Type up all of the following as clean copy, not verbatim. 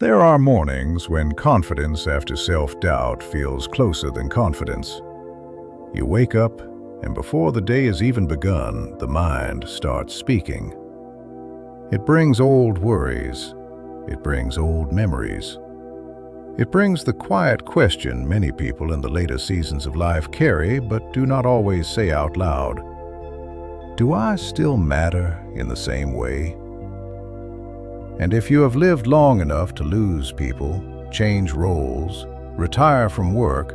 There are mornings when confidence after self-doubt feels closer than confidence. You wake up, and before the day has even begun, the mind starts speaking. It brings old worries. It brings old memories. It brings the quiet question many people in the later seasons of life carry but do not always say out loud. Do I still matter in the same way? And if you have lived long enough to lose people, change roles, retire from work,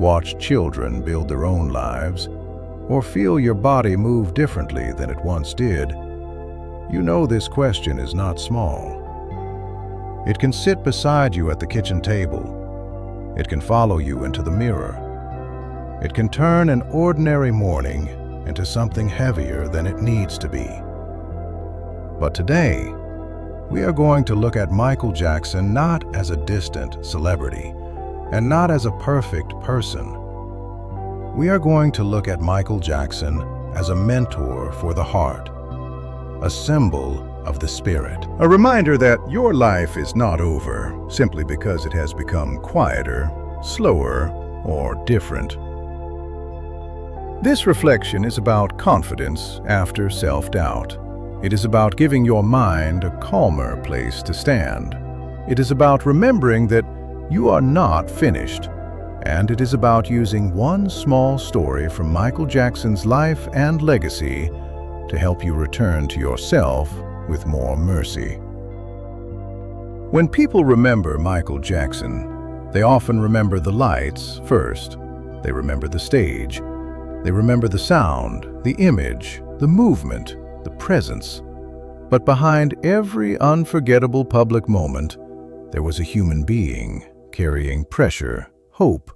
watch children build their own lives, or feel your body move differently than it once did, you know this question is not small. It can sit beside you at the kitchen table. It can follow you into the mirror. It can turn an ordinary morning into something heavier than it needs to be. But today, we are going to look at Michael Jackson not as a distant celebrity and not as a perfect person. We are going to look at Michael Jackson as a mentor for the heart, a symbol of the spirit. A reminder that your life is not over simply because it has become quieter, slower, or different. This reflection is about confidence after self-doubt. It is about giving your mind a calmer place to stand. It is about remembering that you are not finished. And it is about using one small story from Michael Jackson's life and legacy to help you return to yourself with more mercy. When people remember Michael Jackson, they often remember the lights first. They remember the stage. They remember the sound, the image, the movement, the presence. But behind every unforgettable public moment, there was a human being carrying pressure, hope,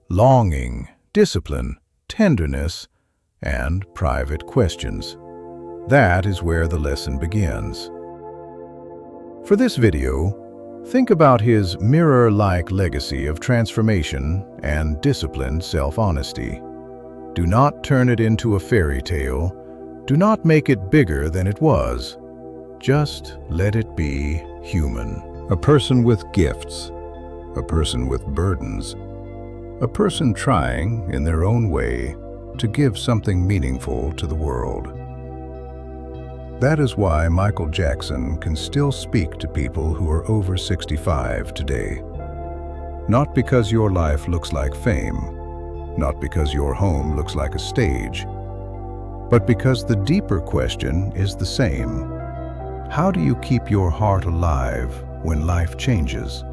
longing, discipline, tenderness, and private questions. That is where the lesson begins. For this video, think about his mirror-like legacy of transformation and disciplined self-honesty. Do not turn it into a fairy tale. Do not make it bigger than it was. Just let it be human. A person with gifts, a person with burdens, a person trying, in their own way, to give something meaningful to the world. That is why Michael Jackson can still speak to people who are over 65 today. Not because your life looks like fame, not because your home looks like a stage, but because the deeper question is the same. How do you keep your heart alive when life changes?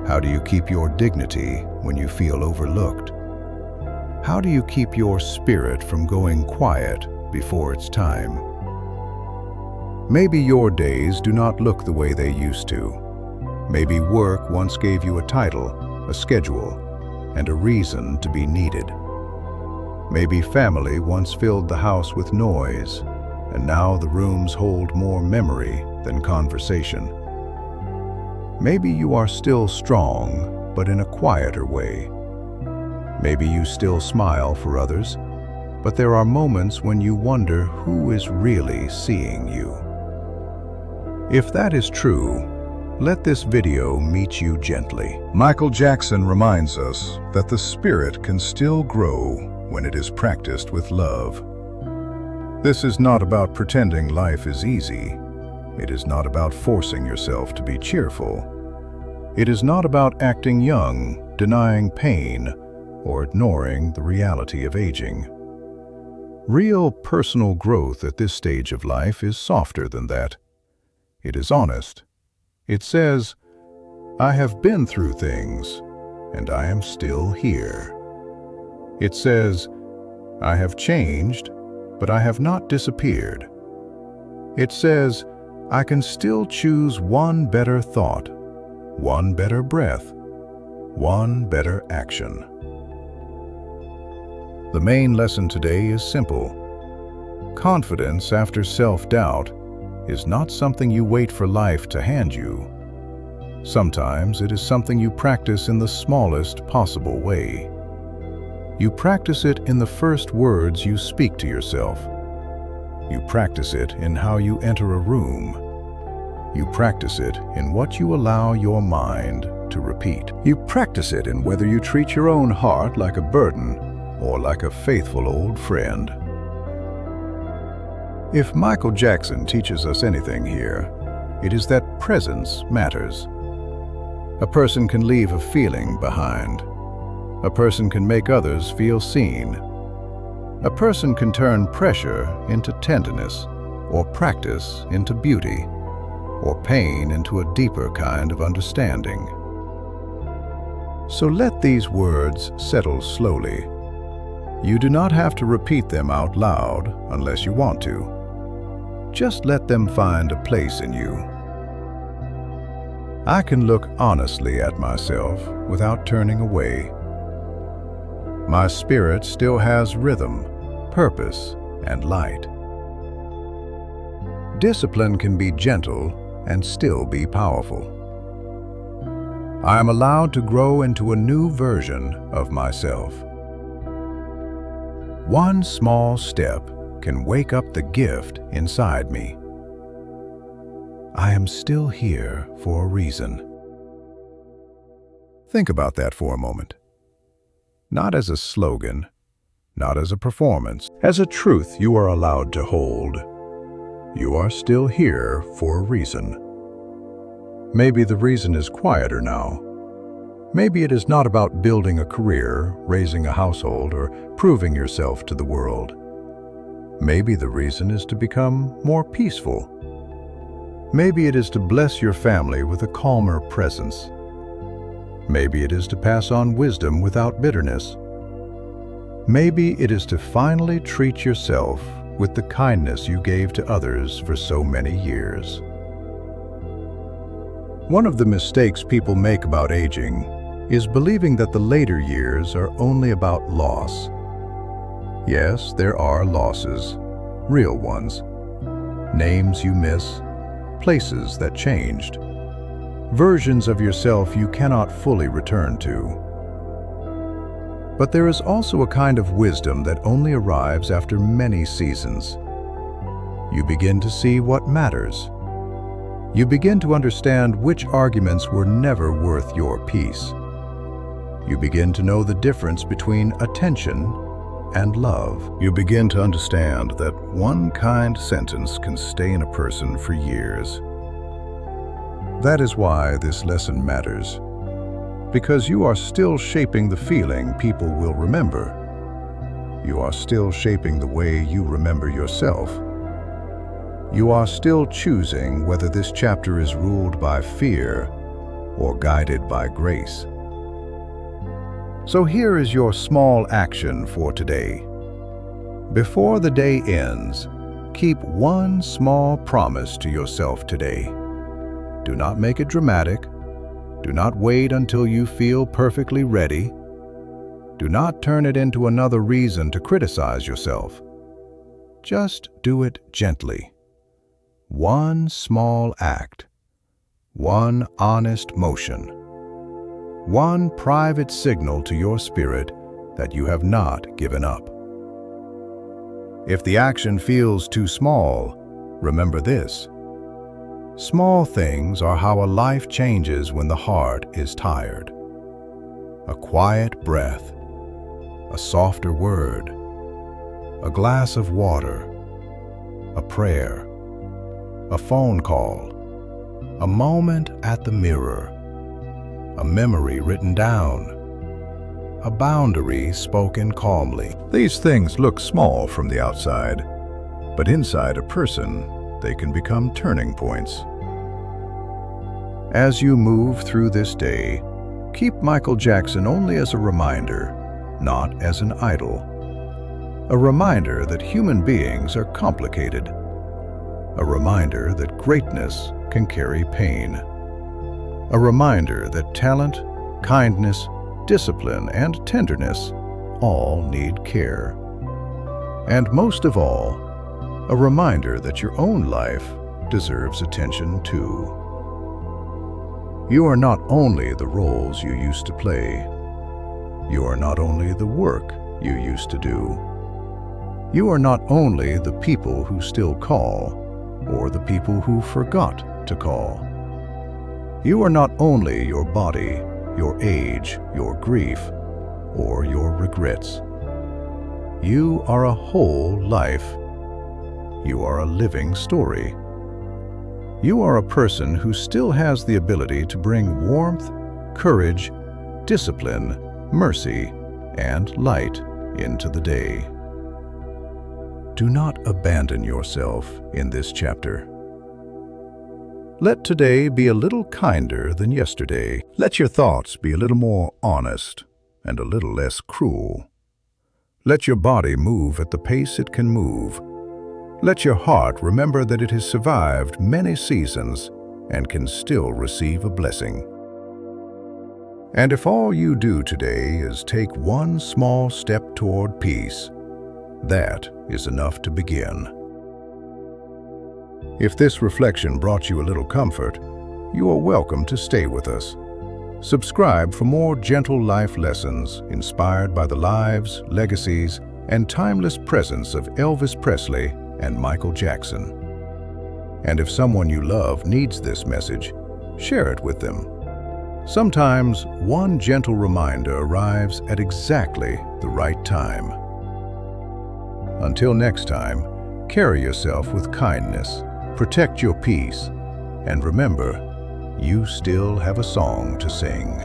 How do you keep your dignity when you feel overlooked? How do you keep your spirit from going quiet before it's time? Maybe your days do not look the way they used to. Maybe work once gave you a title, a schedule, and a reason to be needed. Maybe family once filled the house with noise, and now the rooms hold more memory than conversation. Maybe you are still strong, but in a quieter way. Maybe you still smile for others, but there are moments when you wonder who is really seeing you. If that is true, let this video meet you gently. Michael Jackson reminds us that the spirit can still grow when it is practiced with love. This is not about pretending life is easy. It is not about forcing yourself to be cheerful. It is not about acting young, denying pain, or ignoring the reality of aging. Real personal growth at this stage of life is softer than that. It is honest. It says, I have been through things, and I am still here. It says, I have changed, but I have not disappeared. It says, I can still choose one better thought, one better breath, one better action. The main lesson today is simple. Confidence after self-doubt is not something you wait for life to hand you. Sometimes it is something you practice in the smallest possible way. You practice it in the first words you speak to yourself. You practice it in how you enter a room. You practice it in what you allow your mind to repeat. You practice it in whether you treat your own heart like a burden or like a faithful old friend. If Michael Jackson teaches us anything here, it is that presence matters. A person can leave a feeling behind. A person can make others feel seen. A person can turn pressure into tenderness, or practice into beauty, or pain into a deeper kind of understanding. So let these words settle slowly. You do not have to repeat them out loud unless you want to. Just let them find a place in you. I can look honestly at myself without turning away. My spirit still has rhythm, purpose, and light. Discipline can be gentle and still be powerful. I am allowed to grow into a new version of myself. One small step can wake up the gift inside me. I am still here for a reason. Think about that for a moment. Not as a slogan, not as a performance, as a truth you are allowed to hold. You are still here for a reason. Maybe the reason is quieter now. Maybe it is not about building a career, raising a household, or proving yourself to the world. Maybe the reason is to become more peaceful. Maybe it is to bless your family with a calmer presence. Maybe it is to pass on wisdom without bitterness. Maybe it is to finally treat yourself with the kindness you gave to others for so many years. One of the mistakes people make about aging is believing that the later years are only about loss. Yes, there are losses, real ones. Names you miss, places that changed, versions of yourself you cannot fully return to. But there is also a kind of wisdom that only arrives after many seasons. You begin to see what matters. You begin to understand which arguments were never worth your peace. You begin to know the difference between attention and love. You begin to understand that one kind sentence can stay in a person for years. That is why this lesson matters. Because you are still shaping the feeling people will remember. You are still shaping the way you remember yourself. You are still choosing whether this chapter is ruled by fear or guided by grace. So here is your small action for today. Before the day ends, keep one small promise to yourself today. Do not make it dramatic. Do not wait until you feel perfectly ready. Do not turn it into another reason to criticize yourself. Just do it gently. One small act, one honest motion, one private signal to your spirit that you have not given up. If the action feels too small, remember this. Small things are how a life changes when the heart is tired. A quiet breath, a softer word, a glass of water, a prayer, a phone call, a moment at the mirror, a memory written down, a boundary spoken calmly. These things look small from the outside, but inside a person, they can become turning points. As you move through this day, keep Michael Jackson only as a reminder, not as an idol. A reminder that human beings are complicated. A reminder that greatness can carry pain. A reminder that talent, kindness, discipline, and tenderness all need care. And most of all, a reminder that your own life deserves attention too. You are not only the roles you used to play. You are not only the work you used to do. You are not only the people who still call or the people who forgot to call. You are not only your body, your age, your grief, or your regrets. You are a whole life. You are a living story. You are a person who still has the ability to bring warmth, courage, discipline, mercy, and light into the day. Do not abandon yourself in this chapter. Let today be a little kinder than yesterday. Let your thoughts be a little more honest and a little less cruel. Let your body move at the pace it can move. Let your heart remember that it has survived many seasons and can still receive a blessing. And if all you do today is take one small step toward peace, that is enough to begin. If this reflection brought you a little comfort, you are welcome to stay with us. Subscribe for more gentle life lessons inspired by the lives, legacies, and timeless presence of Elvis Presley and Michael Jackson. And if someone you love needs this message, share it with them. Sometimes one gentle reminder arrives at exactly the right time. Until next time, carry yourself with kindness, protect your peace, and remember, you still have a song to sing.